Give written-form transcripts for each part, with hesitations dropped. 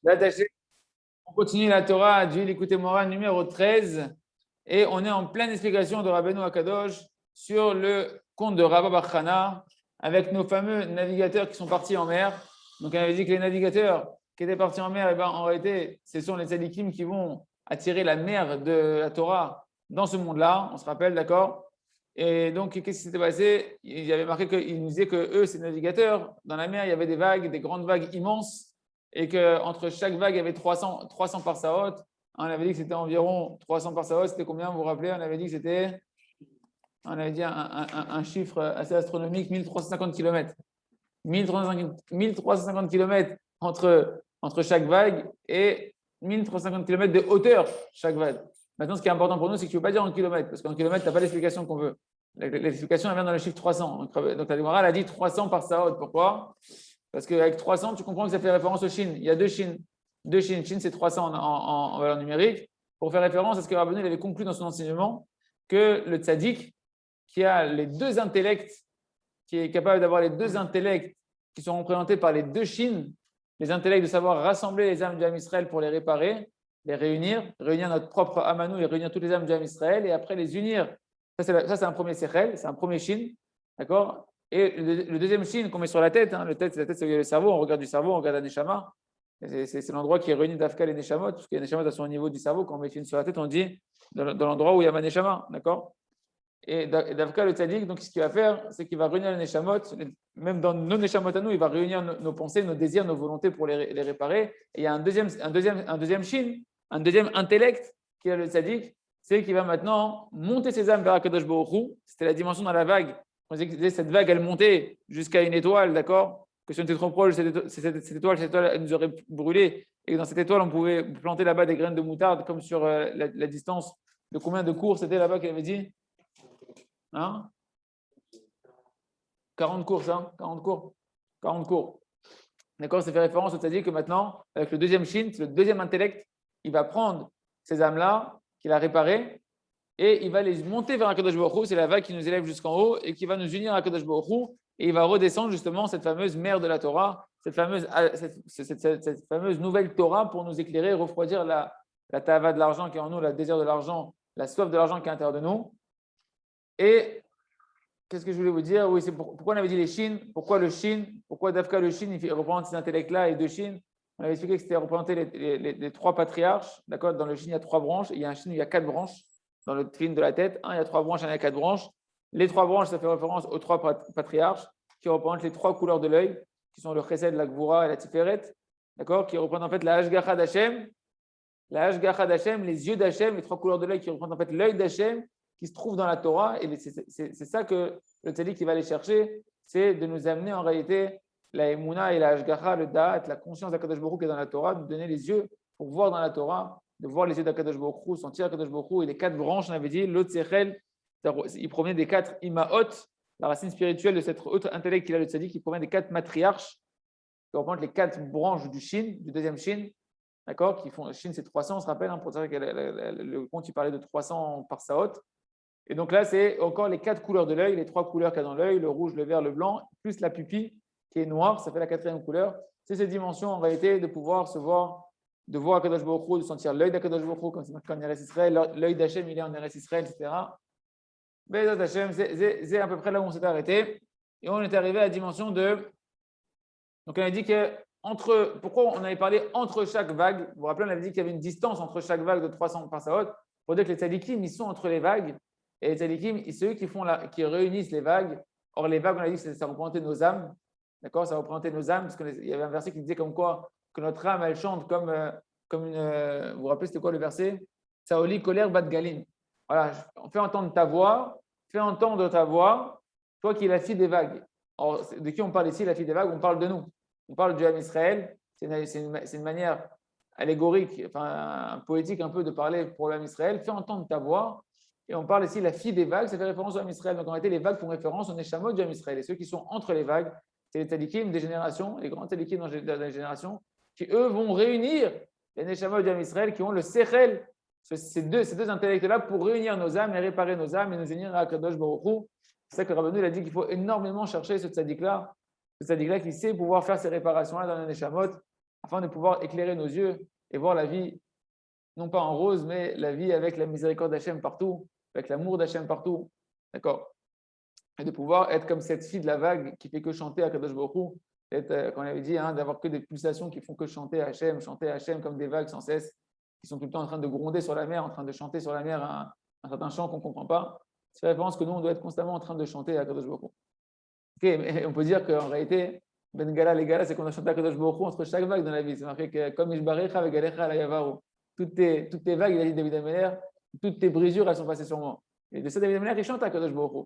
D'attacher. On continue la Torah du Likutei Moharan numéro 13 et on est en pleine explication de Rabbeinu Akadosh sur le conte de Rabba bar Chana avec nos fameux navigateurs qui sont partis en mer. Donc on avait dit que les navigateurs qui étaient partis en mer, en réalité, ce sont les tzadikim qui vont attirer la mer de la Torah dans ce monde-là, on se rappelle, d'accord? Et donc, qu'est-ce qui s'était passé? Il y avait marqué qu'ils nous disaient que eux, ces navigateurs, dans la mer, il y avait des vagues, des grandes vagues immenses et qu'entre chaque vague, il y avait 300 parsaot. On avait dit que c'était environ 300 parsaot. C'était combien, vous vous rappelez? On avait dit que c'était, on avait dit un chiffre assez astronomique, 1350 km. 1350 km entre chaque vague et 1350 km de hauteur chaque vague. Maintenant, ce qui est important pour nous, c'est que tu ne veux pas dire en kilomètres, parce qu'en kilomètres, tu n'as pas l'explication qu'on veut. L'explication, elle vient dans le chiffre 300. Donc la Gemara, elle a dit 300 par saot. Pourquoi? Parce qu'avec 300, tu comprends que ça fait référence au Shin. Il y a deux Shin. Deux Shin. Shin, c'est 300 en valeur numérique. Pour faire référence à ce que Rabbeinu avait conclu dans son enseignement, que le tzaddik, qui a les deux intellects, qui est capable d'avoir les deux intellects qui sont représentés par les deux Shin, les intellects de savoir rassembler les âmes du Ham Israël pour les réparer, les réunir notre propre Amanou et réunir toutes les âmes du Ham Israël, et après les unir. Ça, c'est un premier Sechel, c'est un premier Shin. D'accord? Et le deuxième Shin qu'on met sur la tête, la tête, c'est le cerveau, on regarde du cerveau, on regarde la Neshama. C'est l'endroit qui réunit Dafka et Neshamot, parce que les Neshamot sont au niveau du cerveau. Quand on met une sur la tête, on dit dans l'endroit où il y a ma Neshama. D'accord? Et Dafka, le tzaddik, donc ce qu'il va faire, c'est qu'il va réunir les Neshamot, même dans nos Neshamot à nous, il va réunir nos pensées, nos désirs, nos volontés pour les réparer. Et il y a un deuxième Shin, un deuxième intellect qui est le tzaddik, c'est qu'il va maintenant monter ses âmes vers Akadosh Baruch Hu. C'était la dimension dans la vague. On disait que cette vague, elle montait jusqu'à une étoile, d'accord? Que si on était trop proche, cette étoile, elle nous aurait brûlé. Et que dans cette étoile, on pouvait planter là-bas des graines de moutarde, comme sur la distance de combien de cours c'était là-bas qu'elle avait dit? 40 cours, ça? 40 cours. 40 cours. D'accord? Ça fait référence au tzaddik que maintenant, avec le deuxième Shin, le deuxième intellect, il va prendre ces âmes-là, qu'il a réparées, et il va les monter vers Akadosh Baruch Hu. C'est la vague qui nous élève jusqu'en haut et qui va nous unir à Akadosh Baruch Hu. Et il va redescendre justement cette fameuse mer de la Torah, cette fameuse nouvelle Torah pour nous éclairer, refroidir la tava de l'argent qui est en nous, le désir de l'argent, la soif de l'argent qui est à l'intérieur de nous. Et qu'est-ce que je voulais vous dire? Oui, c'est pourquoi on avait dit les Shin, pourquoi le Shin, pourquoi Dafka le Shin, il représente ces intellects-là et deux Shin. On avait expliqué que c'était représenter les trois patriarches. D'accord? Dans le Shin, il y a trois branches. Et il y a un Shin où il y a quatre branches. Dans le film de la tête, il y a trois branches, il y a quatre branches. Les trois branches, ça fait référence aux trois patriarches qui représentent les trois couleurs de l'œil, qui sont le Chesed, la Gvura et la Tiferet. D'accord? Qui représentent en fait la Hashgacha d'Hachem, les yeux d'Hachem, les trois couleurs de l'œil qui représentent en fait l'œil d'Hachem, qui se trouve dans la Torah. Et c'est ça que le tzaddik qui va aller chercher, c'est de nous amener en réalité la Emouna et la Hashgacha, le Da'at, la conscience d'Akadosh Baruch Hu qui est dans la Torah, de nous donner les yeux pour voir dans la Torah, de voir les yeux d'Akadosh Baruch Hu, sentir Akadosh Baruch Hu. Et les quatre branches, on avait dit, l'autre Sechel, il provenait des quatre Imaot, la racine spirituelle de cet autre intellect qu'il a le tzaddik, qui provient des quatre matriarches, qui représentent les quatre branches du Shin, du deuxième Shin. D'accord? Qui font, Shin, c'est 300, on se rappelle, pour dire que le compte, il parlait de 300 par Saot. Et donc là, c'est encore les quatre couleurs de l'œil, les trois couleurs qu'il y a dans l'œil, le rouge, le vert, le blanc, plus la pupille qui est noire, ça fait la quatrième couleur. C'est cette dimension en réalité de pouvoir se voir, de voir Akadosh Baruch Hu, de sentir l'œil d'Akadosh Baruch Hu quand il est en Eretz Israël, l'œil d'Hachem, il est en Eretz Israël, etc. Mais Hachem, c'est à peu près là où on s'est arrêté. Et on est arrivé à la dimension de. Donc on a dit que pourquoi on avait parlé entre chaque vague? Vous vous rappelez, on avait dit qu'il y avait une distance entre chaque vague de 300 par Saot. Pour dire que les tzadikim, ils sont entre les vagues. Et les tzadikim, c'est eux qui réunissent les vagues. Or, les vagues, on a dit que ça représentait nos âmes. D'accord? Ça représentait nos âmes. Parce qu'il y avait un verset qui disait comme quoi que notre âme, elle chante comme une. Vous vous rappelez, c'était quoi le verset? Saoli, colère, bat galim. Voilà, on fait entendre ta voix. Fais entendre ta voix, toi qui es la fille des vagues. Or, de qui on parle ici, la fille des vagues? On parle de nous. On parle du Ham Israël. C'est une manière allégorique, enfin poétique un peu de parler pour le Ham Israël. Fais entendre ta voix. Et on parle ici la fille des vagues, ça fait référence au Ham Israël. Donc en réalité, les vagues font référence aux Neshamot du Ham Israël. Et ceux qui sont entre les vagues, c'est les tzadikim des générations, les grands tzadikim dans les générations, qui eux vont réunir les Neshamot du Ham Israël, qui ont le Sechel, ces deux intellects-là, pour réunir nos âmes et réparer nos âmes et nous unir à Akadosh Baruch Hu. C'est ça que Rabbeinu a dit qu'il faut énormément chercher ce tzadik-là qui sait pouvoir faire ces réparations-là dans les Neshamot, afin de pouvoir éclairer nos yeux et voir la vie, non pas en rose, mais la vie avec la miséricorde d'Hachem partout, avec l'amour d'Hachem partout. D'accord? Et de pouvoir être comme cette fille de la vague qui fait que chanter à Kadosh Baruch Hu, comme on avait dit, hein, d'avoir que des pulsations qui font que chanter Hachem comme des vagues sans cesse, qui sont tout le temps en train de gronder sur la mer, en train de chanter sur la mer un certain chant qu'on ne comprend pas. C'est la référence que nous, on doit être constamment en train de chanter à Kadosh Baruch Hu. Okay, mais on peut dire qu'en réalité, Ben Gala, les Gala, c'est qu'on a chanté à Kadosh Baruch Hu entre chaque vague dans la vie. C'est marqué que comme Ishbarecha avec Galecha la Yavaru. Toutes tes vagues, il a dit David Ameller, toutes tes brisures, elles sont passées sur moi. Et de ça, David Ameller, il chante à Kadosh Baruch Hu.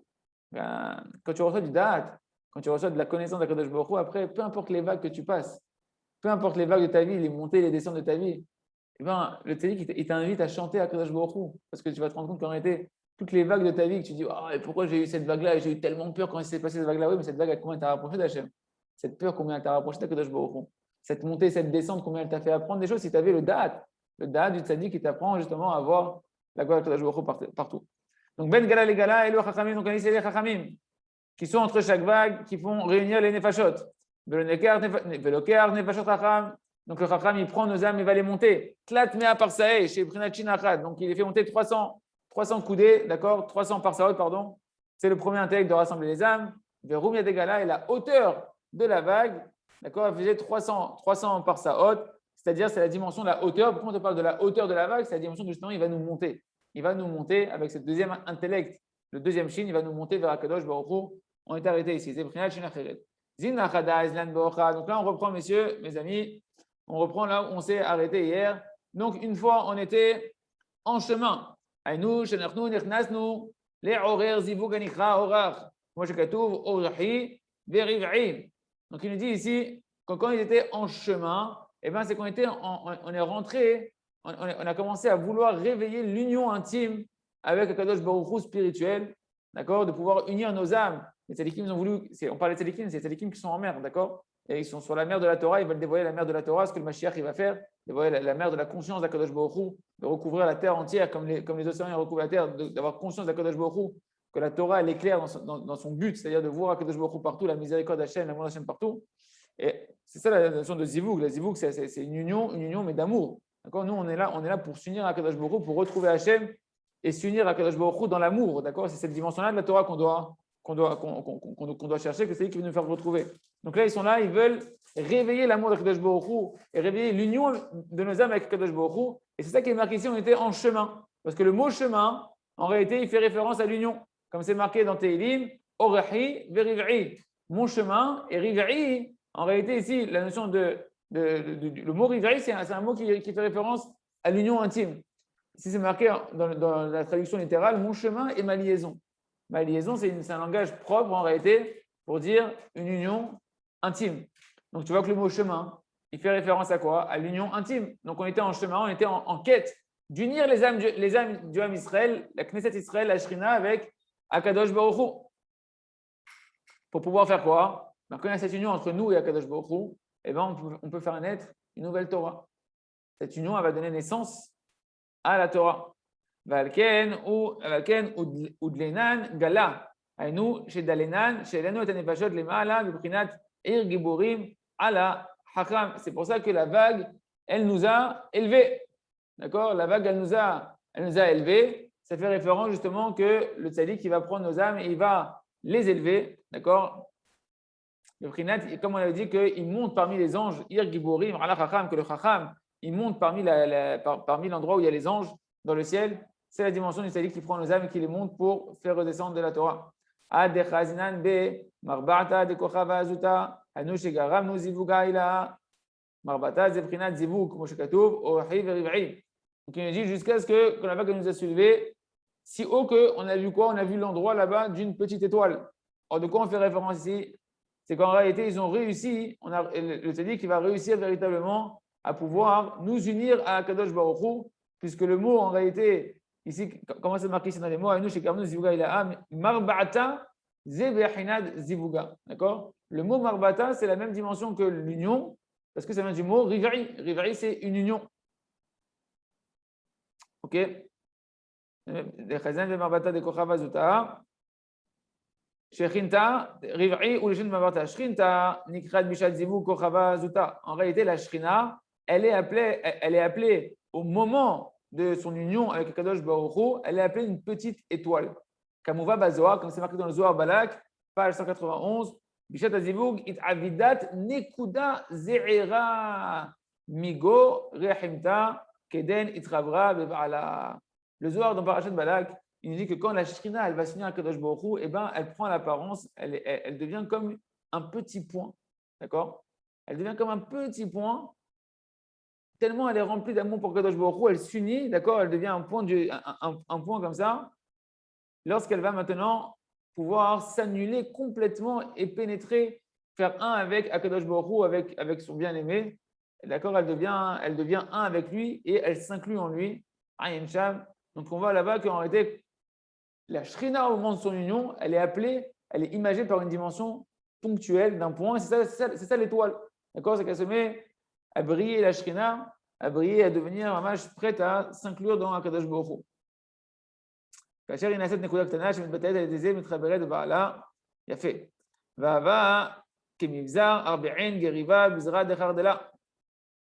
Quand tu reçois du da'at, quand tu reçois de la connaissance d'Akadosh Baruch Hu, après, peu importe les vagues que tu passes, peu importe les vagues de ta vie, les montées, les descentes de ta vie, eh ben, le tzaddik, il t'invite à chanter Akadosh Baruch Hu, parce que tu vas te rendre compte qu'en réalité, toutes les vagues de ta vie, que tu dis, oh, et pourquoi j'ai eu cette vague-là, et j'ai eu tellement peur quand il s'est passé cette vague-là, oui, mais cette vague, combien elle t'a rapproché d'Hachem? Cette peur, combien elle t'a rapproché d'Akadosh Baruch Hu? Cette montée, cette descente, combien elle t'a fait apprendre des choses si tu avais le da'at du tzaddik qui t'apprend justement à voir la gloire d'Akadosh Baruch Hu partout. Donc, Ben Gala, les Gala, et le Chachamim, donc on dit c'est les Chachamim, qui sont entre chaque vague, qui font réunir les Nefashot. Donc le Chacham, il prend nos âmes et va les monter. Tlat mea parsae, chez Prinachin Achad. Donc il les fait monter 300 coudées, d'accord, 300 parsaot, pardon. C'est le premier intellect de rassembler les âmes. Verum Yadegala, et la hauteur de la vague, d'accord, elle faisait 300 parsaot, c'est-à-dire c'est la dimension de la hauteur. Pourquoi on te parle de la hauteur de la vague? C'est la dimension que justement il va nous monter. Il va nous monter avec ce deuxième intellect, le deuxième shin, il va nous monter vers Akadosh Baruch Hu. On est arrêté ici. Donc là, on reprend, messieurs, mes amis. On reprend là où on s'est arrêté hier. Donc, une fois, on était en chemin. Donc, il nous dit ici, quand ils étaient en chemin, eh ben, c'est qu'on on est rentré, on a commencé à vouloir réveiller l'union intime avec le Kadosh Baruch Hu spirituel, d'accord, de pouvoir unir nos âmes. Les tzadikim, ils ont voulu, on parle des tzadikim, c'est les tzadikim qui sont en mer, d'accord, et ils sont sur la mer de la Torah, ils veulent dévoiler la mer de la Torah, ce que le Mashiach il va faire, dévoiler la mer de la conscience d'Akadosh Baruch Hu, de recouvrir la terre entière comme les océans recouvrent la terre, d'avoir conscience d'Akadosh Baruch Hu, que la Torah elle est claire dans son but, c'est-à-dire de voir Akadosh Baruch Hu partout, la miséricorde d'Hachem, l'amour d'Hachem partout. Et c'est ça la notion de Zivug. La Zivug, c'est une union mais d'amour. D'accord, nous, on est là pour s'unir à Akadosh Baruch Hu, pour retrouver Hachem et s'unir à Akadosh Baruch Hu dans l'amour. D'accord, c'est cette dimension-là de la Torah qu'on doit chercher, que c'est lui qui veut nous faire retrouver. Donc là, ils sont là, ils veulent réveiller l'amour d'Akadosh Baruch Hu et réveiller l'union de nos âmes avec Akadosh Baruch Hu. Et c'est ça qui est marqué ici, on était en chemin. Parce que le mot chemin, en réalité, il fait référence à l'union. Comme c'est marqué dans Tehillim, Orahi veriv'i. Mon chemin et riv'i. En réalité, ici, la notion le mot riv'i, c'est un mot qui fait référence à l'union intime. Si c'est marqué dans la traduction littérale, mon chemin et ma liaison. Ma liaison, c'est un langage propre en réalité pour dire une union intime. Donc tu vois que le mot chemin, il fait référence à quoi? À l'union intime. Donc on était en chemin, on était en quête d'unir les âmes du Ham Israël, la Knesset Israël, la Shrina avec Akadosh Baruch Hu. Pour pouvoir faire quoi? Quand il y a cette union entre nous et Akadosh Baruch Hu, eh ben, on peut faire naître une nouvelle Torah. Cette union, elle va donner naissance à la Torah. Valken ou Dlenan Gala. Aïnou, chez Dalenan, chez Leno et Anefashot, les Maala, le Prinat, Ir Giborim, Ala, Hakam. C'est pour ça que la vague, elle nous a élevés. D'accord? La vague, elle nous a élevés. Ça fait référence justement que le tzaddik, il va prendre nos âmes et il va les élever. D'accord? Le Prinat, comme on avait dit, qu'il monte parmi les anges, Ir Giborim, Ala, Hakam, que le Hakam, il monte parmi l'endroit où il y a les anges dans le ciel. C'est la dimension du tzaddik qui prend nos âmes et qui les monte pour faire redescendre de la Torah. Adechazinan be marbata de kochava azuta anush garam nu zivuga ila marbata zeprinat zivug comme shekatouv ohi veriv'i. Donc il nous dit jusqu'à ce que quand la vague nous a soulevé si haut que on a vu quoi? On a vu l'endroit là-bas d'une petite étoile. Or de quoi on fait référence ici? C'est qu'en réalité ils ont réussi. Le tzaddik qui va réussir véritablement à pouvoir nous unir à Kadosh Baruch Hu, puisque le mot en réalité ici, comment c'est marqué ici dans les mots? Marbata zebehinad zivuga. D'accord? Le mot marbata, c'est la même dimension que l'union, parce que ça vient du mot riv'i. Riv'i, c'est une union. Ok? Shechinta, Riv'i ou Leshin Mavarta. Shrinta, Nikrat Bishat Zivu Kochava Zuta. En réalité, la Shrina, elle est appelée au moment de son union avec Kadosh Baruch Hu, elle est appelée une petite étoile. Kamouva Bazoar, comme c'est marqué dans le Zohar Balak, page 191, Bishat Azivug, It Avidat Nekuda Ze'era Migo Rehimta Keden Itravra Bevala. Le Zohar dans Parashat Balak, il nous dit que quand la Shrina elle va s'unir à Kadosh Baruch Hu, eh ben, elle prend l'apparence, elle devient comme un petit point. D'accord? Elle devient comme un petit point, tellement elle est remplie d'amour pour Kadosh Baruch Hu, elle s'unit, d'accord? Elle devient un point, un point comme ça, lorsqu'elle va maintenant pouvoir s'annuler complètement et pénétrer, faire un avec Akadosh Baruch Hu, avec son bien-aimé. D'accord? Elle devient un avec lui et elle s'inclut en lui. Ayin Sham. Donc on voit là-bas qu'en réalité, la Shrina au moment de son union, elle est imagée par une dimension ponctuelle d'un point. C'est ça l'étoile. D'accord? C'est qu'elle se met à briller, la Shrina, à briller, à devenir vraiment prête à s'inclure dans Akadosh Baruch Hu. כאשר היא נעשית נקודה קטנה שמתבטאת על ידי זה מתחברת לבעלה, יפה. והווה כמבזר, ארבעין, גריבה, בזרה דחרדלה.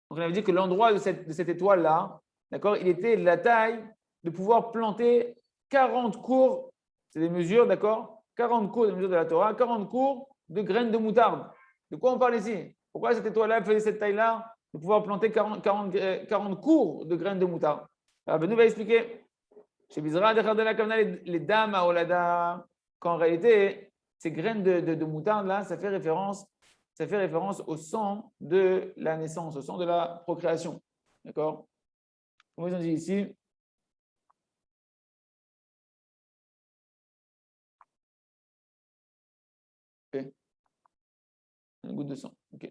Donc on avait dit que l'endroit de cette étoile-là, d'accord, il était de la taille de pouvoir planter 40 cours, c'est des mesures, d'accord, 40 cours, des mesures de la Torah, 40 cours de graines de moutarde. De quoi on parle ici? Pourquoi cette étoile-là faisait cette taille-là de pouvoir planter 40 cours de graines de moutarde? Alors Benoît va expliquer. Chez Bizra, les dames à Olada, qu'en réalité, ces graines de moutarde-là, ça fait référence au sang de la naissance, au sang de la procréation. D'accord? Comment ils ont dit ici? Okay. Une goutte de sang. Ok.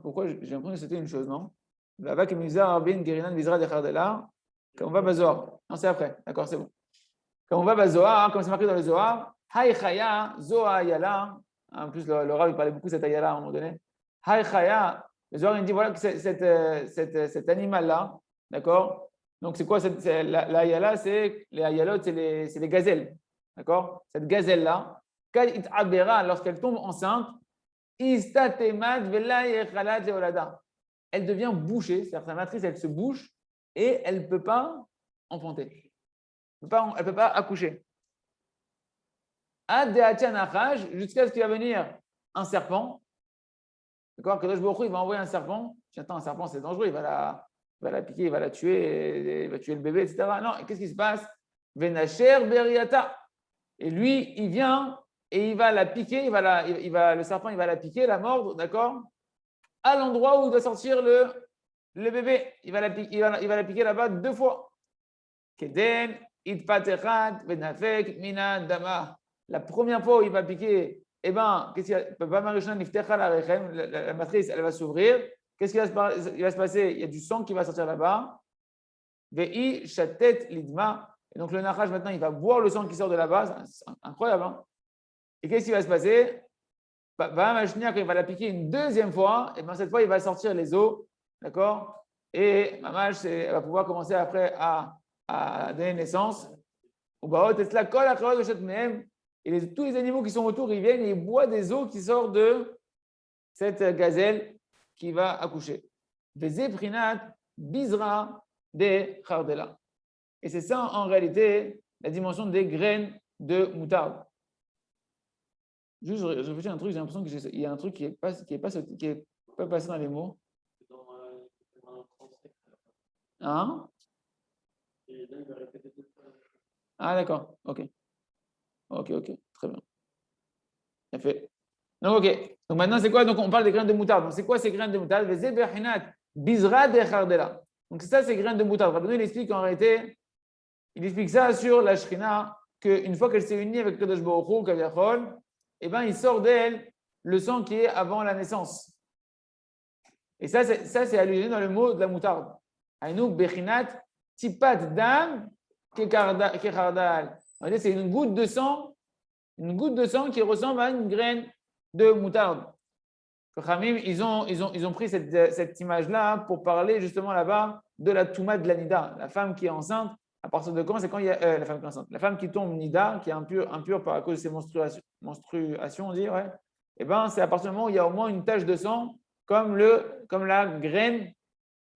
Pourquoi j'ai l'impression que c'était une chose, non? Là-bas, comme Bizra, Arbin, Gerinan, Bizra, Dechardela. Quand on va Bazoar. Non, c'est après. D'accord, c'est bon. Quand on va Bazoar, comme c'est marqué dans le Zohar, Hay Chaya, Zoa Ayala. En plus, le Rav, il parlait beaucoup de cet Ayala à un moment donné. Hay Chaya. Le Zohar, il dit voilà que cet animal-là, d'accord? Donc, c'est quoi l'Ayala? C'est les Ayalot, c'est les gazelles. D'accord? Cette gazelle-là, Kad It'abera, lorsqu'elle tombe enceinte, Istatemat Vela Yechalat Leolada. Elle devient bouchée, c'est-à-dire que sa matrice, elle se bouche et elle ne peut pas enfanter. Elle ne peut pas accoucher. Jusqu'à ce qu'il va venir un serpent. D'accord? Kadosh Baruch Hu, il va envoyer un serpent. J'attends, un serpent, c'est dangereux, il va la piquer, il va la tuer, il va tuer le bébé, etc. Non, qu'est-ce qui se passe? Venacher Beriata. Et lui, il vient et il va la piquer, le serpent, il va la piquer, la mordre, d'accord? À l'endroit où il doit sortir le bébé. Il va la piquer là-bas 2 fois. Keden, itpatechat, venafek, mina, dama. La première fois où il va piquer, eh bien, qu'est-ce qu'il y a? La matrice, elle va s'ouvrir. Qu'est-ce qu'il va se passer? Il y a du sang qui va sortir là-bas. Vei, shatet, lidma. Et donc, le Nachash, maintenant, il va boire le sang qui sort de là-bas. C'est incroyable. Hein? Et qu'est-ce qui va se passer? Quand il va la piquer une deuxième fois, et bien cette fois, il va sortir les os. D'accord? Et Mamash, elle va pouvoir commencer après à donner naissance. Et tous les animaux qui sont autour, ils viennent et ils boivent des os qui sortent de cette gazelle qui va accoucher. Vezeprinat bizra de chardela. Et c'est ça en réalité la dimension des graines de moutarde. Juste, je réfléchis à un truc, j'ai l'impression qu'il y a un truc qui n'est pas passé dans les mots. Hein? Ah, d'accord. Ok, très bien. Bien fait. Donc, ok. Donc, maintenant, c'est quoi? Donc, on parle des graines de moutarde. Donc, c'est quoi ces graines de moutarde? Bizra de chardela. Donc, c'est ça, ces graines de moutarde. Rabbeinu, il explique en réalité, il explique ça sur la Shrina, qu'une fois qu'elle s'est unie avec Kadosh Baruch Hu, Kaviachol, eh bien, il sort d'elle le sang qui est avant la naissance. Et ça, c'est allusionné dans le mot de la moutarde. Aïnouk bechinat tipat dam kechardal. C'est une goutte de sang qui ressemble à une graine de moutarde. Khamim, ils ont pris cette image-là pour parler justement là-bas de la touma de l'anida, la femme qui est enceinte. À partir de quand? C'est quand il y a la femme qui est enceinte. La femme qui tombe nida, qui est impure à cause de ses menstruations, on dit, ouais. Eh bien, c'est à partir du moment où il y a au moins une tache de sang, comme la graine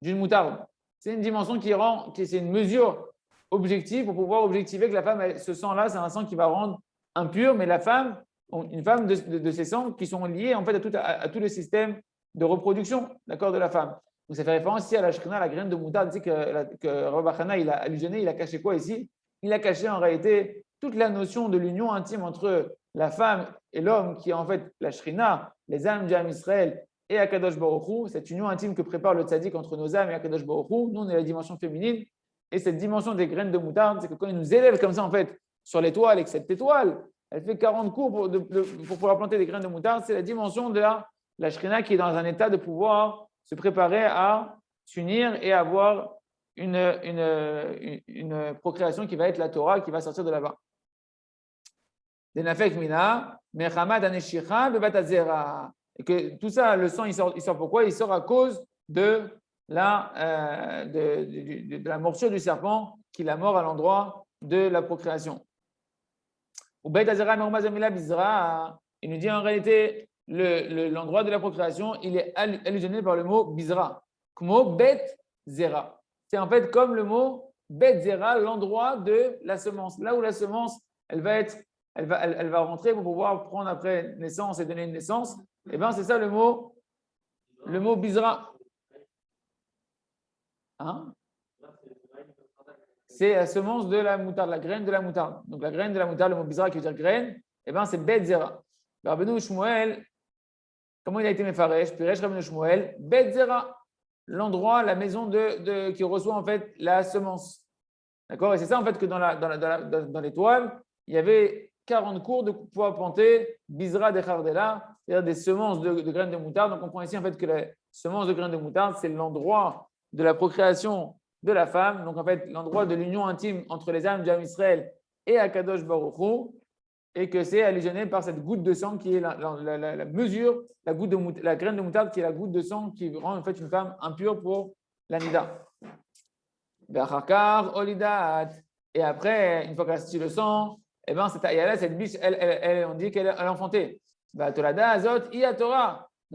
d'une moutarde. C'est une dimension c'est une mesure objective pour pouvoir objectiver que la femme, ce sang-là, c'est un sang qui va rendre impur, mais la femme, une femme de ces sangs qui sont liés en fait à tout le système de reproduction, d'accord, de la femme. Donc ça fait référence ici à la shrina, la graine de moutarde. Tu sais que Rabbi Hana, il a allusionné, il a caché quoi ici? Il a caché en réalité toute la notion de l'union intime entre la femme et l'homme, qui est en fait la shrina, les âmes du Ham Israël et Akadosh Baruch Hu, cette union intime que prépare le tzaddik entre nos âmes et Akadosh Baruch Hu. Nous, on est la dimension féminine. Et cette dimension des graines de moutarde, c'est que quand il nous élève comme ça, en fait, sur l'étoile, et que cette étoile, elle fait 40 coups pour pouvoir planter des graines de moutarde, c'est la dimension de la shrina qui est dans un état de pouvoir se préparer à s'unir et avoir une procréation qui va être la Torah, qui va sortir de là-bas. Et que tout ça, le sang, il sort pourquoi? Il sort à cause de la morsure du serpent qui la mord à l'endroit de la procréation. Il nous dit en réalité, l'endroit de la procréation, il est allusionné par le mot bizra. Kmo bet zera. C'est en fait comme le mot bet zera, l'endroit de la semence. Là où la semence, elle va rentrer pour pouvoir prendre après naissance et donner une naissance. Eh bien, c'est ça le mot bizra. Hein? C'est la semence de la moutarde, la graine de la moutarde. Donc la graine de la moutarde, le mot bizra qui veut dire graine, eh bien, c'est bet zera. Rabbeinu Shmuel, comment il a été mefaresh? Piresh Rabbeinu Shmuel, bet zera, l'endroit, la maison qui reçoit en fait la semence. D'accord? Et c'est ça en fait que dans l'étoile, il y avait 40 cours de pouvoir planter bizra de chardela, c'est-à-dire des semences de graines de moutarde. Donc on comprend ici en fait que les semences de graines de moutarde, c'est l'endroit de la procréation de la femme, donc en fait l'endroit de l'union intime entre les âmes du Ham Israël et Akadosh Baruch Hu, et que c'est allusionné par cette goutte de sang qui est la mesure, la graine de moutarde qui est la goutte de sang qui rend en fait une femme impure pour la nida. Et après, une fois qu'elle a sorti le sang, eh ben, cette biche, on dit qu'elle a enfanté. Donc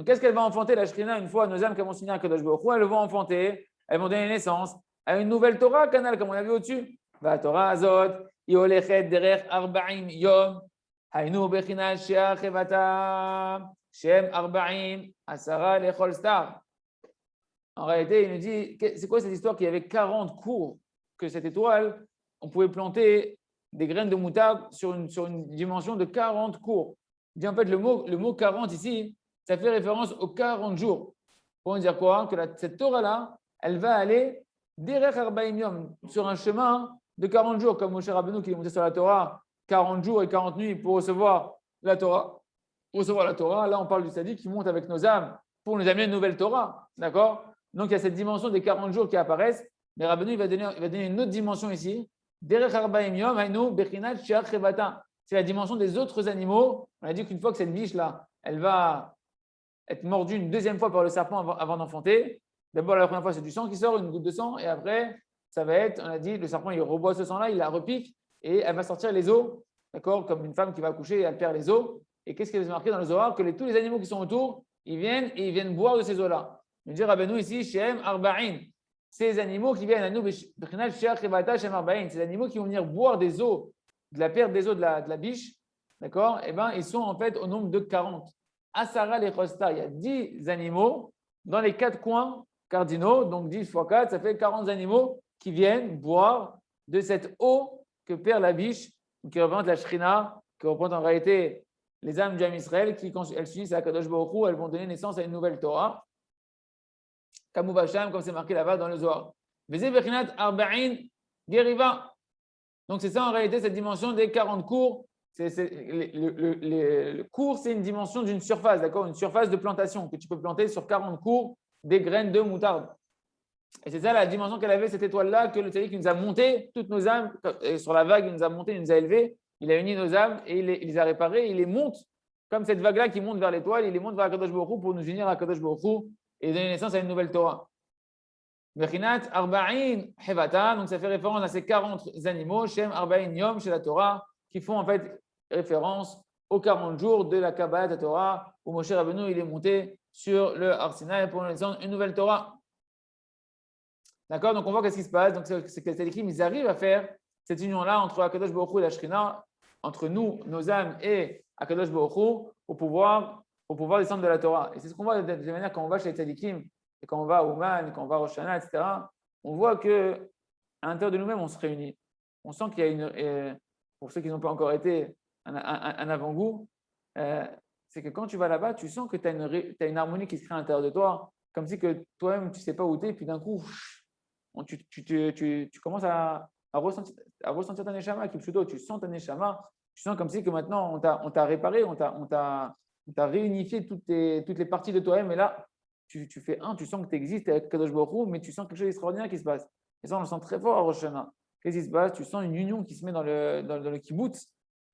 qu'est-ce qu'elle va enfanter, la Shrina, une fois nos âmes qui vont signer un Kadosh Baruch Hu, elles vont enfanter, elles vont donner naissance à une nouvelle Torah, canal, comme on a vu au-dessus. Torah Azot, Yolechet Derer Arba'im Yom, Hainu Bechinal Shea Chevata, Shem Arba'im, Asara Lechol Star. En réalité, il nous dit, c'est quoi cette histoire qu'il y avait 40 cours que cette étoile, on pouvait planter des graines de moutarde sur une dimension de 40 cours. Il dit en fait, le mot 40 ici, ça fait référence aux 40 jours. Pour dire quoi? Que cette Torah-là, elle va aller derrière Arbaïm Yom, sur un chemin de 40 jours, comme Moshe Rabbeinu qui est monté sur la Torah 40 jours et 40 nuits pour recevoir la Torah. Là, on parle du tzaddik qui monte avec nos âmes pour nous amener une nouvelle Torah. D'accord? Donc, il y a cette dimension des 40 jours qui apparaissent. Mais Rabbeinu, il va donner une autre dimension ici. Derech Arbaïm Yom, Hainu Bechinat Sheach Chevata. C'est la dimension des autres animaux. On a dit qu'une fois que cette biche-là, elle va être mordue une deuxième fois par le serpent avant d'enfanter. D'abord, la première fois, c'est du sang qui sort, une goutte de sang. Et après, ça va être, on a dit, le serpent, il reboit ce sang-là, il la repique et elle va sortir les os. D'accord? Comme une femme qui va accoucher, elle perd les os. Et qu'est-ce qui est marqué dans le Zohar? Que tous les animaux qui sont autour, ils viennent boire de ces os-là. Je dire Rabbeinu ici, Shem Arba'in. Ces animaux qui viennent à nous, ces animaux qui vont venir boire des os, de la perte des os de la biche, d'accord? Eh bien, ils sont en fait au nombre de 40. Asara les Chosta, il y a 10 animaux dans les 4 coins cardinaux, donc 10 fois 4, ça fait 40 animaux qui viennent boire de cette eau que perd la biche, qui représente la Shrina, qui représente en réalité les âmes du Ham Israël, qui, quand elles s'unissent à Kadosh Baruch Hu, elles vont donner naissance à une nouvelle Torah. Kamou Basham, comme c'est marqué là-bas dans le Zohar. Vezé Bechinat Arba'in Geriva. Donc, c'est ça en réalité, cette dimension des 40 cours. Le cours, c'est une dimension d'une surface, d'accord? Une surface de plantation que tu peux planter sur 40 cours des graines de moutarde. Et c'est ça la dimension qu'elle avait, cette étoile-là, que le tzaddik nous a monté, toutes nos âmes, et sur la vague, il nous a monté, il nous a élevés, il a uni nos âmes et il les a réparées, il les monte, comme cette vague-là qui monte vers l'étoile, il les monte vers Kadosh Baruch Hu pour nous unir à Kadosh Baruch Hu et donner naissance à une nouvelle Torah. Mechinat Arba'in Hevata, donc ça fait référence à ces 40 animaux, Shem Arba'in Yom chez la Torah, qui font en fait référence aux 40 jours de la Kabbalah de la Torah, où Moshe Rabbeinu il est monté sur le Har Sinaï pour nous descendre une nouvelle Torah. D'accord? Donc on voit qu'est-ce qui se passe. Donc c'est que les Tzadikim, ils arrivent à faire cette union-là entre Akadosh Baruch Hu et la Shekhinah, entre nous, nos âmes et Akadosh Baruch Hu, pour pouvoir descendre de la Torah. Et c'est ce qu'on voit de la manière quand on va chez les Tzadikim, et quand on va à Ouman, quand on va à Rosh Hashanah, etc., on voit qu'à l'intérieur de nous-mêmes, on se réunit. On sent qu'il y a une, pour ceux qui n'ont pas encore été, un avant-goût, c'est que quand tu vas là-bas, tu sens que tu as une harmonie qui se crée à l'intérieur de toi, comme si que toi-même, tu ne sais pas où tu es, puis d'un coup, tu commences à ressentir ta neshama, qui plutôt, tu sens ta neshama, tu sens comme si que maintenant, on t'a réparé, on t'a réunifié toutes les parties de toi-même, et là, tu fais tu sens que tu existes avec Kadosh Baruch Hu, mais tu sens quelque chose d'extraordinaire qui se passe. Et ça, on le sent très fort à Rosh Hashanah. Qu'est-ce qui se passe? Tu sens une union qui se met dans le kibbutz.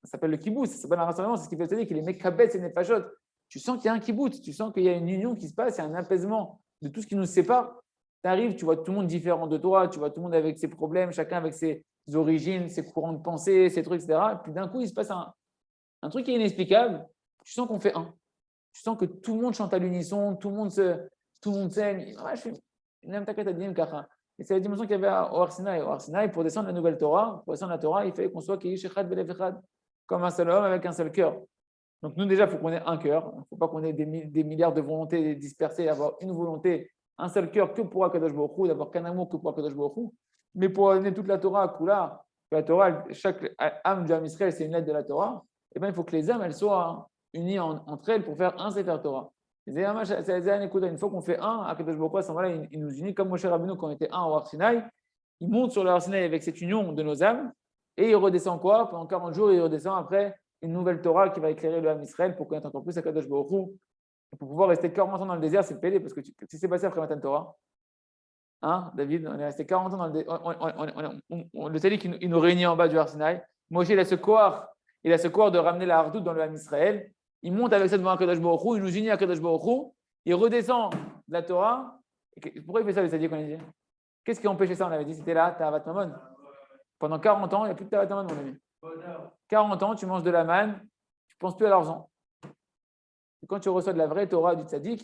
Ça s'appelle le kibbutz, ça s'appelle un rassemblement, c'est ce qui fait dire qu'il est mekabetz et nefashot. Tu sens qu'il y a un kibbutz, tu sens qu'il y a une union qui se passe, il y a un apaisement de tout ce qui nous sépare. Tu arrives, tu vois tout le monde différent de toi, tu vois tout le monde avec ses problèmes, chacun avec ses origines, ses courants de pensée, ses trucs, etc. Et puis d'un coup, il se passe un truc qui est inexplicable. Tu sens qu'on fait un. Tu sens que tout le monde chante à l'unisson, tout le monde s'aime. Et c'est la dimension qu'il y avait au Har Sinaï. Au Har Sinaï, pour descendre la nouvelle Torah, pour descendre la Torah, il fallait qu'on soit Keish Echad Belev Echad, comme un seul homme avec un seul cœur. Donc nous déjà, il faut qu'on ait un cœur. Il ne faut pas qu'on ait des milliards de volontés dispersées, avoir une volonté, un seul cœur que pour Akadosh Baruch Hu, d'avoir qu'un amour que pour Akadosh Baruch Hu. Mais pour amener toute la Torah à Kula, la Torah, chaque âme du Ham Israël, c'est une lettre de la Torah, et bien il faut que les âmes, elles soient unies entre elles pour faire un Sefer Torah. Une fois qu'on fait un, Akadosh Baruch Hu, à ce moment-là, il nous unit, comme Moshe Rabbeinu, quand on était un au Har Sinaï, il monte sur le Har Sinaï avec cette union de nos âmes, et il redescend quoi? Pendant 40 jours, il redescend après une nouvelle Torah qui va éclairer le Ham Israël pour connaître encore plus Akadosh Baruch Hu. Pour pouvoir rester 40 ans dans le désert, c'est pédé, parce que qu'est-ce qui s'est passé après Matan Torah? Hein, David, on est resté 40 ans dans le désert. Le Tzadik, il nous réunit en bas du Har Sinaï. Moshe, il a ce corps de ramener la hardoute dans le Ham Israël. Il monte avec ça devant Akadosh Baruch Hu, il nous unit à Akadosh Baruch Hu, il redescend de la Torah. Pourquoi il fait ça, le Tzadik, on a dit? Qu'est-ce qui a empêché ça? On avait dit, c'était là, Tahavat Mamon. Pendant 40 ans, il n'y a plus de Tahavat Mamon, mon ami. 40 ans, tu manges de la manne, tu ne penses plus à l'argent. Et quand tu reçois de la vraie Torah du Tzadik,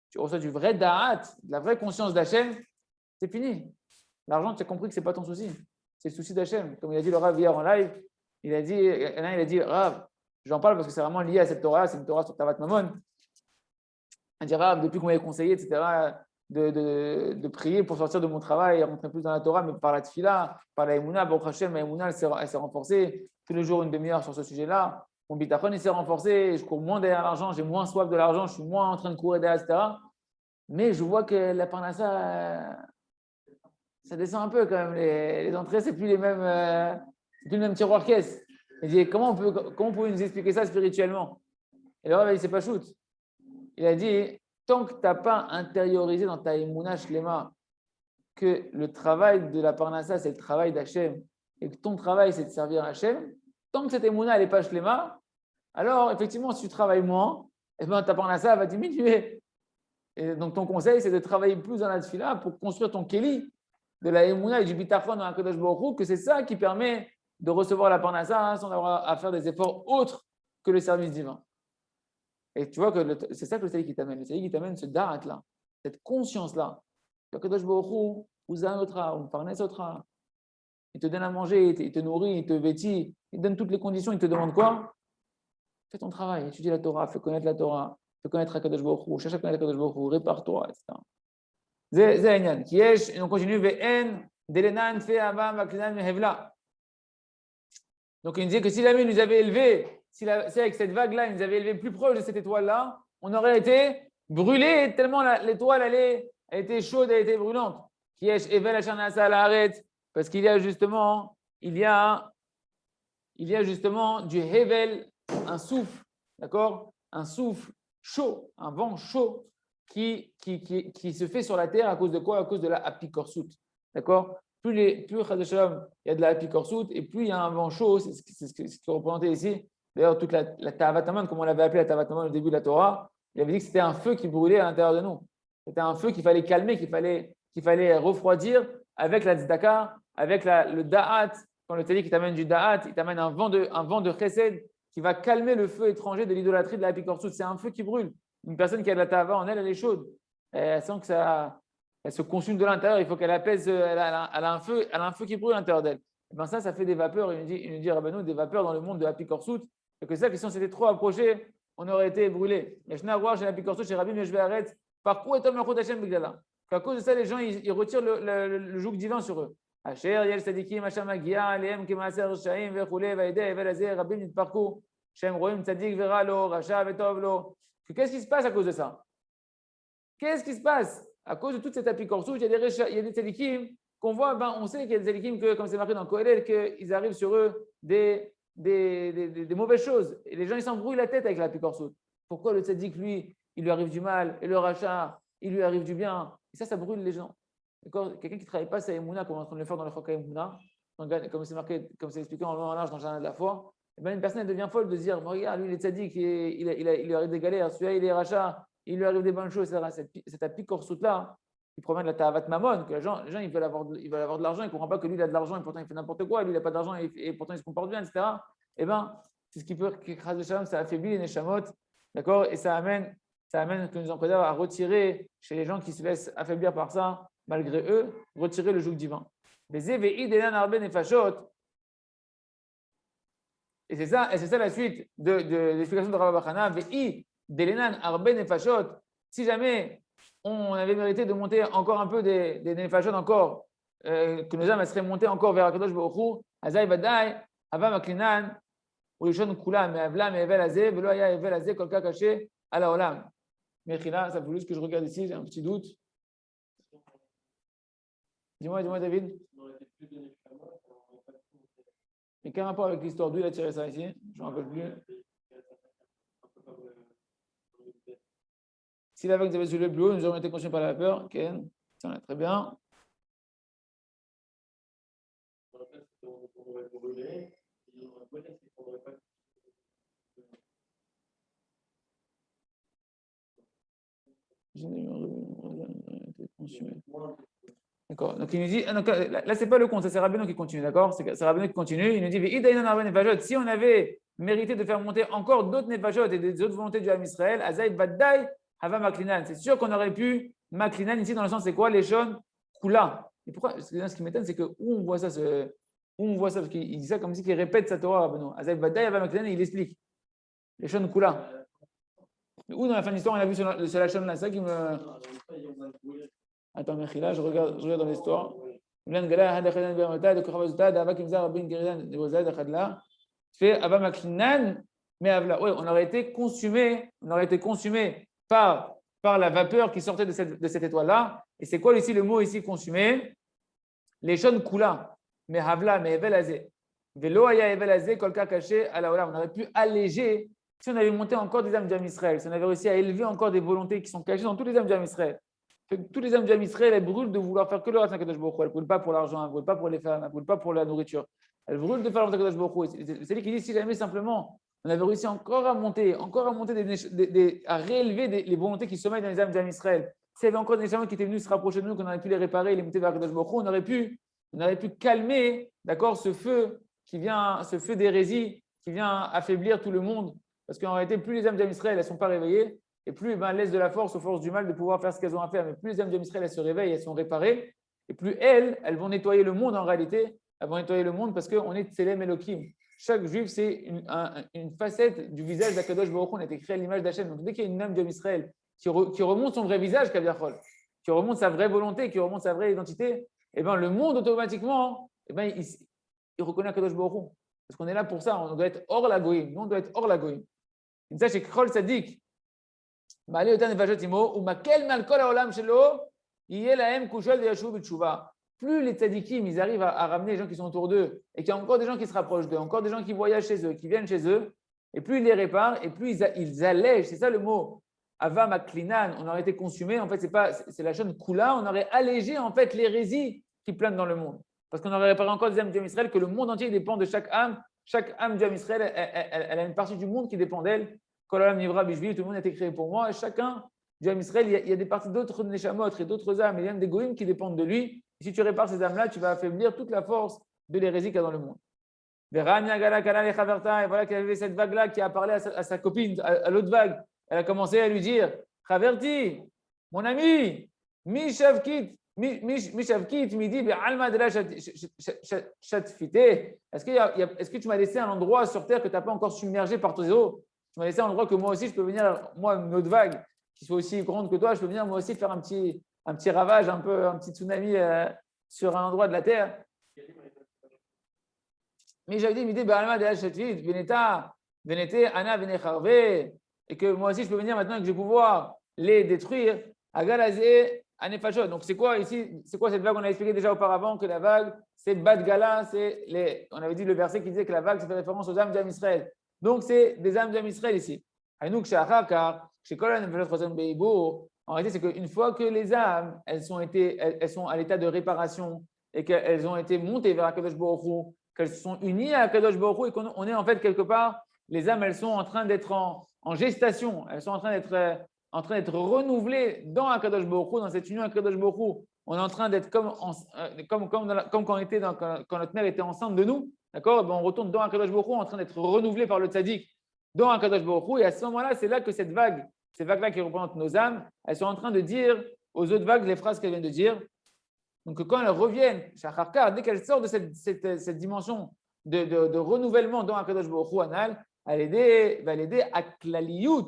tu reçois du vrai Da'at, de la vraie conscience d'Hachem, c'est fini. L'argent, tu as compris que ce n'est pas ton souci. C'est le souci d'Hachem. Comme il a dit le Rav hier en live, il a dit, Rav, j'en parle parce que c'est vraiment lié à cette Torah, c'est une Torah sur Tavat Mamon. Il dit, Rav, depuis qu'on m'avait conseillé, etc., de prier pour sortir de mon travail et rentrer plus dans la Torah, mais par la tfila, par la Emouna, Baruch Hashem, la Emouna, elle s'est renforcée. Tous les jours, une demi-heure sur ce sujet-là. Mon bitachon, il s'est renforcé, je cours moins derrière l'argent, j'ai moins soif de l'argent, je suis moins en train de courir derrière, etc. Mais je vois que la parnassa, ça descend un peu quand même. Les entrées, c'est plus les mêmes, c'est plus le même tiroir caisse. Il dit, comment pouvez nous expliquer ça spirituellement? Et le Rav, il s'est pas shoot. Il a dit, tant que tu n'as pas intériorisé dans ta Emouna Shlema que le travail de la parnassa, c'est le travail d'Hachem, et que ton travail, c'est de servir Hachem, tant que cette Emouna n'est pas Shlema, alors effectivement, si tu travailles moins, eh ben, ta parnassa va diminuer. Et donc ton conseil, c'est de travailler plus dans la tfila pour construire ton keli de la Emouna et du bitachon dans la Kadosh Baruch Hu, que c'est ça qui permet de recevoir la parnassa sans avoir à faire des efforts autres que le service divin. Et tu vois que c'est ça que le Tzadik qui t'amène. Le Tzadik qui t'amène ce darat-là, cette conscience-là. Le Kadosh Baruch Hu, Uzaanotra, Parnesotra. Il te donne à manger, il te nourrit, il te vêtit, il te donne toutes les conditions, il te demande quoi? Fais ton travail, étudie la Torah, fais connaître la Torah, fais connaître Kadosh Baruch Hu, cherche à connaître Kadosh Baruch Hu, répare-toi, etc. C'est Aïnyan. Et on continue, Ve'en, Delenan, Fe'avam, Vaklinan, Mehevla. Donc il nous disait que si la nuit nous avait élevés, si avec cette vague-là, il nous avait élevés plus proche de cette étoile-là, on aurait été brûlés tellement l'étoile, elle était chaude, elle était brûlante. Parce qu'il y a justement, du hevel, un souffle, d'accord? Un souffle chaud, un vent chaud qui se fait sur la terre à cause de quoi? À cause de la apikorsut, d'accord? Plus il y a de la apikorsut et plus il y a un vent chaud, c'est ce qui est représenté ici. D'ailleurs, toute la Tahavat Mamon, comme on l'avait appelé la Tahavat Mamon au début de la Torah, il avait dit que c'était un feu qui brûlait à l'intérieur de nous. C'était un feu qu'il fallait calmer, qu'il fallait qu'il fallait refroidir avec la tzedaka, avec le da'at. Quand le tzaddik t'amène du da'at, il t'amène un vent de chesed qui va calmer le feu étranger de l'idolâtrie de la pikorsout. C'est un feu qui brûle. Une personne qui a de la tava en elle, elle est chaude. Elle sent que elle se consume de l'intérieur. Il faut qu'elle apaise. Elle a un feu qui brûle à l'intérieur d'elle. Et ben ça fait des vapeurs. Il nous dit Rabbanou, des vapeurs dans le monde de la pikorsout. Et que ça, que si on s'était trop approché, on aurait été brûlé. Et je n'ai à voir chez la pikorsout, chez Rabbi Meshve'aretz. Par quoi est-on le Hashem Bigdala? À cause de ça, les gens, ils retirent le joug divin sur eux. Asher, Yel Sadikim, Hacham Agia, Aleem, Kemaser, Shaim, Vechule, Vaide, Evelazé, Rabbi Nitparkou, Shem Roim, Tzadik, Veralo, Racha, Vetovlo. Qu'est-ce qui se passe à cause de ça? Qu'est-ce qui se passe? À cause de toute cette apikorsout, il y a des tzadikim qu'on voit, on sait qu'il y a des tzadikim que, comme c'est marqué dans Kohelel, qu'ils arrivent sur eux des mauvaises choses. Et les gens, ils s'embrouillent la tête avec l'apikorsout. Pourquoi le tzadik, lui, il lui arrive du mal, et le rachat, il lui arrive du bien? Et ça brûle les gens. Quelqu'un qui ne travaille pas sa émouna, comme on est en train de le faire dans le Chok HaEmouna, comme c'est marqué, comme c'est expliqué en long en large dans le Jardin de la foi, et bien une personne elle devient folle de se dire regarde, lui il est tzaddik, il lui arrive des galères, celui-là il est rachat, il lui arrive des bonnes choses, etc. Cette apikorsout-là, qui provient de la Tahavat Mamon, que les gens ils veulent avoir de l'argent, ils ne comprennent pas que lui il a de l'argent et pourtant il fait n'importe quoi, lui il n'a pas d'argent et pourtant il se comporte bien, etc. Et bien, c'est ce qui peut écraser le shalom, ça affaiblit les neshamot, d'accord? Et ça amène que nous en préserve à retirer chez les gens qui se laissent affaiblir par ça, malgré eux, retirer le joug divin. Et c'est ça la suite de l'explication de Rabbi Bachana. Si jamais on avait mérité de monter encore un peu des nefashot encore, que nos âmes seraient montées encore vers Akadosh Baruch Hu, Azai Vadai, Ava Maklinan, ou Lishon Kula, Me'avla, Me'evel Azeh, Velo Aya Evel Azeh, Kolka Kaché, Ala Olam. Mechila, ça faut juste que je regarde ici, j'ai un petit doute. Dis-moi, David. Mais quel rapport avec l'histoire d'où il a tiré ça ici? Je ne me rappelle plus. Si l'aveugle avait sur le bleu, nous aurions été conscients par la peur. Ok, ça on est très bien. D'accord. Donc il nous dit, là c'est pas le compte, ça c'est Rabbeinu qui continue, d'accord? C'est Rabbeinu qui continue. Il nous dit, si on avait mérité de faire monter encore d'autres nefashot et des autres volontés du Ham Israël, Azaï Vaddai Hava Maklinan. C'est sûr qu'on aurait pu Maklinan ici dans le sens c'est quoi? Les Shon Kula. Et pourquoi? Ce qui m'étonne, c'est que où on voit ça, parce qu'il dit ça comme si il répète sa Torah, Rabbeinu. Azaï Vaddai Hava Maklinan, et il explique. Les Shon Kula. Où dans la fin de l'histoire on a vu sur la Shon là, ça qui me. Attends, Mechila, je regarde dans l'histoire. On aurait été consumé par la vapeur qui sortait de cette étoile-là. Et c'est quoi ici le mot ici consumé? Les shon kula, mais havla, mais evelazé. Velo aya evelazé, kolka caché à la olam. On aurait pu alléger si on avait monté encore des âmes d'Am Israël, si on avait réussi à élever encore des volontés qui sont cachées dans tous les âmes d'Am Israël. Tous les âmes d'Am Israël, elles brûlent de vouloir faire que le Ratzon Kadosh Baruch Hu. Elles ne brûlent pas pour l'argent, elles ne brûlent pas pour les femmes, elles ne brûlent pas pour la nourriture. Elles brûlent de faire le Ratzon Kadosh Baruch Hu. C'est lui qui dit si jamais simplement on avait réussi encore à monter, à réélever les volontés qui sommeillent dans les âmes d'Am Israël. S'il y avait encore des gens qui étaient venus se rapprocher de nous, qu'on aurait pu les réparer, les monter vers Kadosh Baruch Hu, on aurait pu calmer, d'accord, ce feu d'hérésie qui vient affaiblir tout le monde. Parce qu'en réalité, plus les âmes d'Am Israël ne sont pas réveillées, et plus elles laissent de la force aux forces du mal de pouvoir faire ce qu'elles ont à faire. Mais plus les âmes d'Am Israël elles se réveillent, elles sont réparées, et plus elles vont nettoyer le monde en réalité. Elles vont nettoyer le monde parce qu'on est Tselem Elohim. Chaque juif, c'est une facette du visage d'Akadosh Baruch Hu. On a été créé à l'image d'Hachem. Donc dès qu'il y a une âme d'Am Israël qui remonte son vrai visage, Kaviachol, qui remonte sa vraie volonté, qui remonte sa vraie identité, et ben le monde automatiquement, il reconnaît Akadosh Baruch Hu. Parce qu'on est là pour ça. On doit être hors la goïm. Nous, on doit être hors la goïm. Et ça, c'est Krol Sadik. Plus les tzadikim, ils arrivent à ramener les gens qui sont autour d'eux et qu'il y a encore des gens qui se rapprochent d'eux, encore des gens qui voyagent chez eux, qui viennent chez eux, et plus ils les réparent, et plus ils allègent. C'est ça le mot. Ava Maklinan, on aurait été consumé. En fait, c'est la chaîne Kula. On aurait allégé en fait l'hérésie qui plane dans le monde. Parce qu'on aurait réparé encore des âmes d'Am Israël, que le monde entier dépend de chaque âme. Chaque âme d'Am Israël, elle a une partie du monde qui dépend d'elle. Tout le monde a été créé pour moi et chacun du Ham Israël, il y a des parties d'autres Neshamot et d'autres âmes, et même des Goïm qui dépendent de lui. Et si tu répares ces âmes-là, tu vas affaiblir toute la force de l'hérésie qu'il y a dans le monde. Et voilà qu'il y avait cette vague-là qui a parlé à sa copine, à l'autre vague. Elle a commencé à lui dire Chaverti, mon ami, Mishavkit, Midi, Alma de la Chatfite. Est-ce que tu m'as laissé un endroit sur terre que tu n'as pas encore submergé par tes eaux? Tu m'as laissé un endroit que moi aussi je peux venir, moi, une autre vague qui soit aussi grande que toi, je peux venir moi aussi faire un petit ravage, un petit tsunami sur un endroit de la terre. Mais j'avais dit, et que moi aussi je peux venir maintenant et que je vais pouvoir les détruire. Donc c'est quoi ici? C'est quoi cette vague? On a expliqué déjà auparavant que la vague, c'est Bad Gala, on avait dit le verset qui disait que la vague, ça fait référence aux âmes d'Am Israël. Donc c'est des âmes d'Am Israël ici. En réalité, c'est qu'une fois que les âmes, elles sont à l'état de réparation et qu'elles ont été montées vers Akadosh Baruch Hu, qu'elles sont unies à Akadosh Baruch Hu et qu'on est en fait quelque part, les âmes, elles sont en train d'être en gestation, elles sont en train d'être renouvelées dans Akadosh Baruch Hu, dans cette union avec Akadosh Baruch Hu. On est en train d'être comme quand notre mère était enceinte de nous, d'accord? Ben, on retourne dans Akadosh Baruch Hu, en train d'être renouvelé par le tzaddik dans Akadosh Baruch Hu. Et à ce moment-là, c'est là que ces vagues-là qui représentent nos âmes, elles sont en train de dire aux autres vagues les phrases qu'elles viennent de dire. Donc, quand elles reviennent, dès qu'elles sortent de cette dimension de renouvellement dans Akadosh Baruch Hu anal, va l'aider à Klaliyut.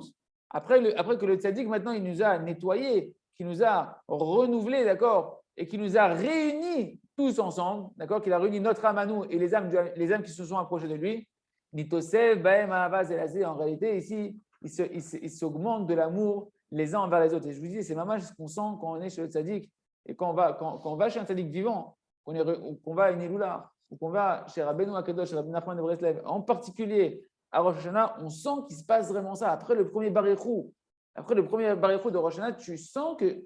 Après que le tzaddik, maintenant, il nous a nettoyés, qui nous a renouvelés, d'accord, et qui nous a réunis tous ensemble, d'accord, qu'il a réuni notre âme à nous et les âmes qui se sont approchées de lui. Nitosev, Baem, Ahavaz, Elazé, en réalité, ici, il s'augmente de l'amour les uns envers les autres. Et je vous dis, c'est vraiment ce qu'on sent quand on est chez le tzaddik. Et quand on va chez un tzaddik vivant, qu'on va à une Iloula, ou qu'on va chez Rabbeinu Akadosh, chez Rabbi Nachman de Breslev, en particulier à Rosh Hashanah, on sent qu'il se passe vraiment ça. Après le premier Barichou de Rosh Hashanah, tu sens que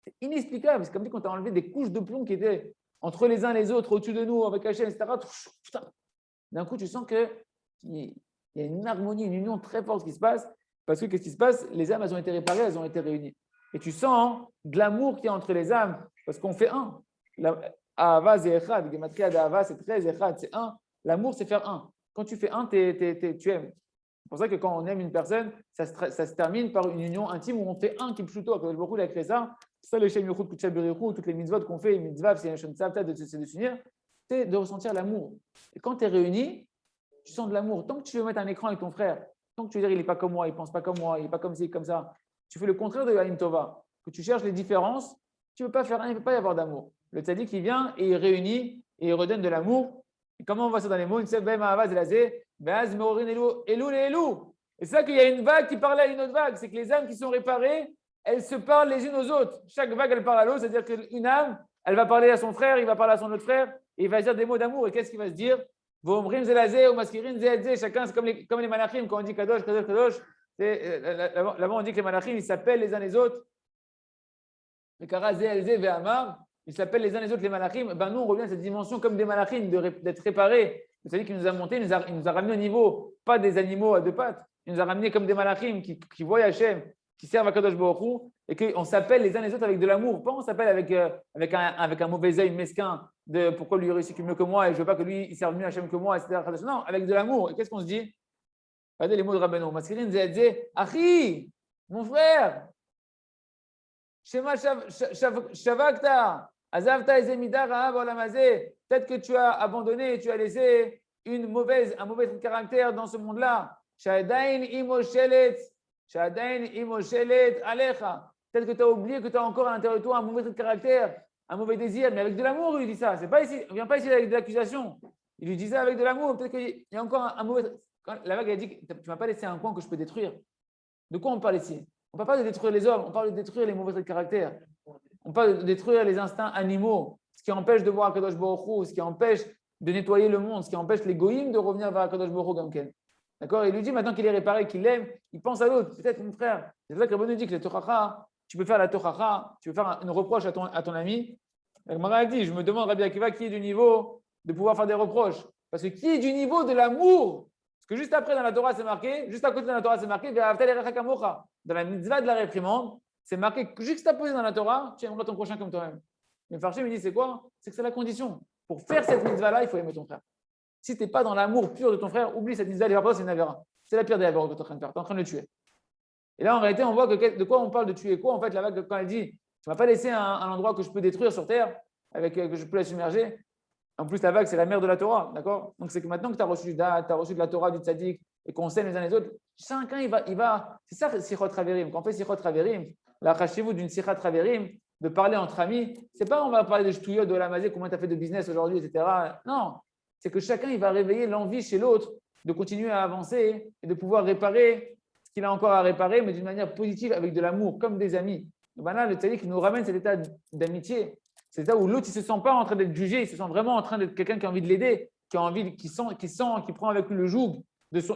c'est inexplicable. C'est comme si quand tu as enlevé des couches de plomb qui étaient entre les uns et les autres, au-dessus de nous, avec Hachem, etc. D'un coup, tu sens qu'il y a une harmonie, une union très forte qui se passe. Parce que qu'est-ce qui se passe? Les âmes, elles ont été réparées, elles ont été réunies. Et tu sens de l'amour qu'il y a entre les âmes, parce qu'on fait un. Ahava, c'est echad. Gematria d'Ahava, c'est 13, echad, c'est un. L'amour, c'est faire un. Quand tu fais un, tu aimes. C'est pour ça que quand on aime une personne, ça se termine par une union intime où on fait un qui plutôt. Quand beaucoup il a créé ça, c'est ça le Shem Yuchut Kutcha Berichou, toutes les mitzvot qu'on fait, les mitzvot, c'est un Shon Tzavta de s'unir, c'est de ressentir l'amour. Et quand tu es réuni, tu sens de l'amour. Tant que tu veux mettre un écran avec ton frère, tant que tu veux dire il n'est pas comme moi, il ne pense pas comme moi, il n'est pas comme ci, comme ça, tu fais le contraire de Alim Tova, que tu cherches les différences, tu ne peux pas faire rien, il ne peut pas y avoir d'amour. Le tzaddik qui vient et il réunit et il redonne de l'amour. Et comment on voit ça dans les mots? Et c'est ça qu'il y a une vague qui parle à une autre vague. C'est que les âmes qui sont réparées, elles se parlent les unes aux autres. Chaque vague, elle parle à l'autre. C'est-à-dire qu'une âme, elle va parler à son frère, il va parler à son autre frère, et il va dire des mots d'amour. Et qu'est-ce qu'il va se dire? Chacun, c'est comme les malachim, quand on dit Kadosh, Kadosh, Kadosh. Là-bas, on dit que les malachim, ils s'appellent les uns les autres. Les Kara, Zé, Ve'amar. Ils s'appellent les uns les autres les malachim. Ben, nous, on revient à cette dimension comme des malachim, d'être réparés. C'est-à-dire qu'il nous a monté, il nous a ramené au niveau, pas des animaux à deux pattes. Il nous a ramené comme des malachim qui voient Hachem, qui servent à Kadosh Baruch Hu, et qu'on s'appelle les uns les autres avec de l'amour. Pas on s'appelle avec un mauvais œil mesquin de pourquoi lui réussit mieux que moi et je veux pas que lui il serve mieux Hachem que moi, etc. Non, avec de l'amour. Et qu'est-ce qu'on se dit? Regardez les mots de Rabbeinu. Maskirin Zéadze, Achi, mon frère, Shema Shavakta, Azavta Ezemidara, Volamazé. Peut-être que tu as abandonné, tu as laissé un mauvais caractère dans ce monde-là. Shadain imoshelet alecha. Peut-être que tu as oublié que tu as encore à l'intérieur de toi un mauvais caractère, un mauvais désir, mais avec de l'amour, il lui dit ça. C'est pas ici, on ne vient pas ici avec de l'accusation. Il lui dit ça avec de l'amour. Peut-être qu'il y a encore un mauvais. Quand la vague a dit tu ne m'as pas laissé un coin que je peux détruire. De quoi on parle ici? On ne parle pas de détruire les hommes, on parle de détruire les mauvais caractères. On parle de détruire les instincts animaux, ce qui empêche de voir Akadosh Baruch Hu, ce qui empêche de nettoyer le monde, ce qui empêche les goïms de revenir vers Akadosh Baruch Hu Gamken. D'accord? Il lui dit maintenant qu'il est réparé, qu'il l'aime, il pense à l'autre. Peut-être mon frère. C'est ça que Rabbeinu dit que le tochacha, tu peux faire la tochacha, tu peux faire une reproche à ton ami. Gemara dit, je me demande Rabbi Akiva qui est du niveau de pouvoir faire des reproches. Parce que qui est du niveau de l'amour? Parce que juste après dans la Torah c'est marqué, juste à côté de la Torah c'est marqué, dans la mitzvah de la réprimande, c'est marqué juxtaposé dans la Torah, tu aimeras ton prochain comme toi-même. Mais Farché me dit, c'est quoi? C'est que c'est la condition. Pour faire cette mitzvah-là, il faut aimer ton frère. Si tu n'es pas dans l'amour pur de ton frère, oublie cette mitzvah, c'est une avéra. C'est la pire des avéras que tu es en train de faire. Tu es en train de le tuer. Et là, en réalité, on voit de quoi on parle de tuer quoi. En fait, la vague, quand elle dit, tu ne m'as pas laissé un endroit que je peux détruire sur terre, que je peux la submerger. En plus, la vague, c'est la mère de la Torah, d'accord? Donc, c'est que maintenant que tu as reçu tu as reçu de la Torah, du tzaddik, et qu'on s'aime les uns les autres, chacun, il va. C'est ça, Sichot Raverim. Quand on fait Sichot Raverim, la rachez-vous d'une Sichot Raverim, de parler entre amis, c'est pas on va parler de ch'touillot, de la mazé, combien tu as fait de business aujourd'hui, etc. Non, c'est que chacun, il va réveiller l'envie chez l'autre de continuer à avancer et de pouvoir réparer ce qu'il a encore à réparer, mais d'une manière positive, avec de l'amour, comme des amis. Et ben là, le tzaddik nous ramène cet état d'amitié. C'est ça où l'autre, il ne se sent pas en train d'être jugé, il se sent vraiment en train d'être quelqu'un qui a envie de l'aider, qui prend avec lui le joug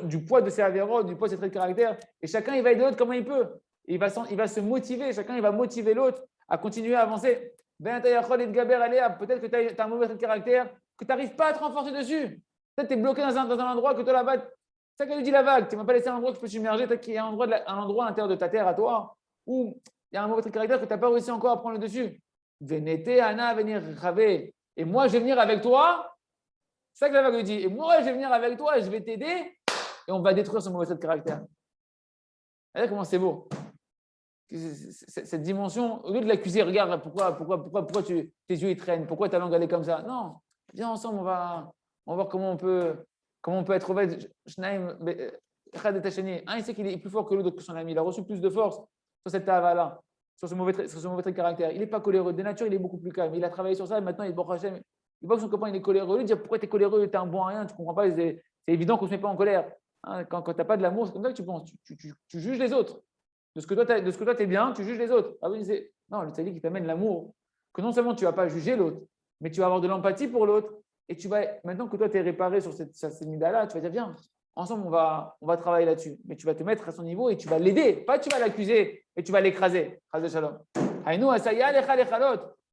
du poids de ses avérotes, du poids de ses traits de caractère. Et chacun, il va aider l'autre comment il peut. Et il va se motiver, chacun, il va motiver l'autre à continuer à avancer. Peut-être que tu as un mauvais trait de caractère, que tu n'arrives pas à te renforcer dessus. Peut-être que tu es bloqué dans un endroit que toi là-bas, c'est ça qu'elle dit la vague. Tu ne m'as pas laissé un endroit que je peux submerger, peut-être qu'il y a un endroit à l'intérieur de ta terre à toi, où il y a un mauvais trait de caractère que tu n'as pas réussi encore à prendre le dessus. Venete, Anna, venir raver. Et moi, je vais venir avec toi. C'est ça que la vague lui dit. Et moi, je vais venir avec toi et je vais t'aider. Et on va détruire ce mauvais trait de caractère. Regardez comment c'est beau. Cette dimension, au lieu de l'accuser, regarde, pourquoi tes yeux ils traînent, pourquoi ta langue elle est comme ça. Non, viens ensemble, on va voir comment on peut être honnête. Un, il sait qu'il est plus fort que l'autre, que son ami. Il a reçu plus de force sur cette tava-là, sur ce mauvais trait de caractère. Il n'est pas coléreux. De nature, il est beaucoup plus calme. Il a travaillé sur ça et maintenant, il voit que son copain il est coléreux. Il dit pourquoi tu es coléreux, tu es un bon à rien, tu ne comprends pas. C'est évident qu'on ne se met pas en colère. Hein, quand tu n'as pas de l'amour, c'est comme ça que tu penses. Tu juges les autres. De ce que toi, tu es bien, tu juges les autres. Ah oui, non, le tzaddik qui t'amène l'amour. Que non seulement tu ne vas pas juger l'autre, mais tu vas avoir de l'empathie pour l'autre. Et maintenant que toi, tu es réparé sur cette mida-là, tu vas dire, viens, ensemble, on va travailler là-dessus. Mais tu vas te mettre à son niveau et tu vas l'aider. Pas tu vas l'accuser et tu vas l'écraser.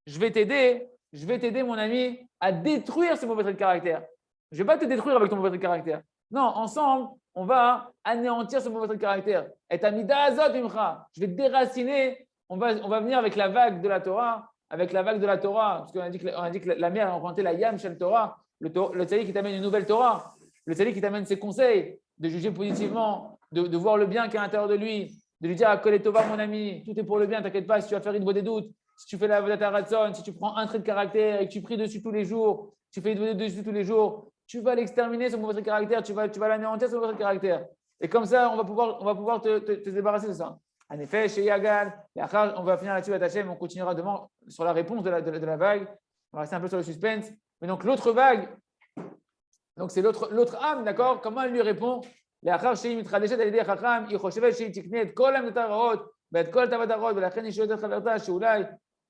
Je vais t'aider, mon ami, à détruire ce mauvais trait de caractère. Je ne vais pas te détruire avec ton mauvais trait de caractère. Non, ensemble, on va anéantir ce mauvais trait de caractère. Et je vais te déraciner. On va venir avec la vague de la Torah, parce qu'on a dit que la mer a emprunté la Yam Shel Torah, le tzaddik qui t'amène une nouvelle Torah, le tzaddik qui t'amène ses conseils, de juger positivement, de voir le bien qui est à l'intérieur de lui, de lui dire à Kol Tova, mon ami, tout est pour le bien, t'inquiète pas, si tu vas faire une voie des doutes, si tu fais la Avodat Haratzon, si tu prends un trait de caractère et que tu pries dessus tous les jours, tu fais une voie dessus tous les jours, tu vas l'exterminer, ce mauvais trait de caractère, tu vas l'anéantir, ce mauvais trait de caractère. Et comme ça, on va pouvoir te débarrasser de ça. En effet, chez Yagal, on va finir là-dessus à Hachem, on continuera demain sur la réponse de la vague. On va rester un peu sur le suspense. Mais donc, l'autre vague, donc c'est l'autre âme, d'accord? Comment elle lui répond? לאחר שהיא מתחדשת על ידי חכם, היא חושבת שהיא תקנה את כל העמדות הרעות ואת כל תאוות הרעות, ולכן היא שואלת את חברתה שאולי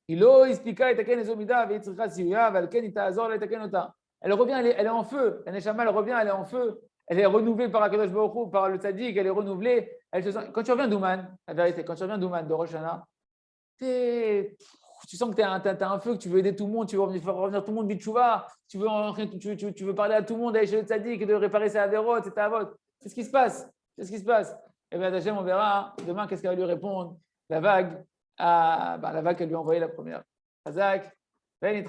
היא לא הספיקה לתקן איזו מידה והיא צריכה סיוע, ועל כן היא תעזור לה לתקן אותה. Elle revient, elle est en feu. La Neshama, elle revient, elle est en feu. Elle est renouvelée par Akadosh Baruch Hu, par le Tzaddik, elle est renouvelée. Quand tu reviens d'Ouman, la vérité, quand tu reviens d'Ouman, de Rosh Hashanah, tu sens que tu as un feu, que tu veux aider tout le monde, tu veux faire revenir tout le monde bitchouva, tu veux parler à tout le monde, aller chez le Tzaddik, de réparer ses avérotes, ses tavotes. C'est ce qui se passe. Et bien, Hachem, on verra demain qu'est-ce qu'elle va lui répondre. La vague qu'elle lui a envoyée la première. Hazak, ben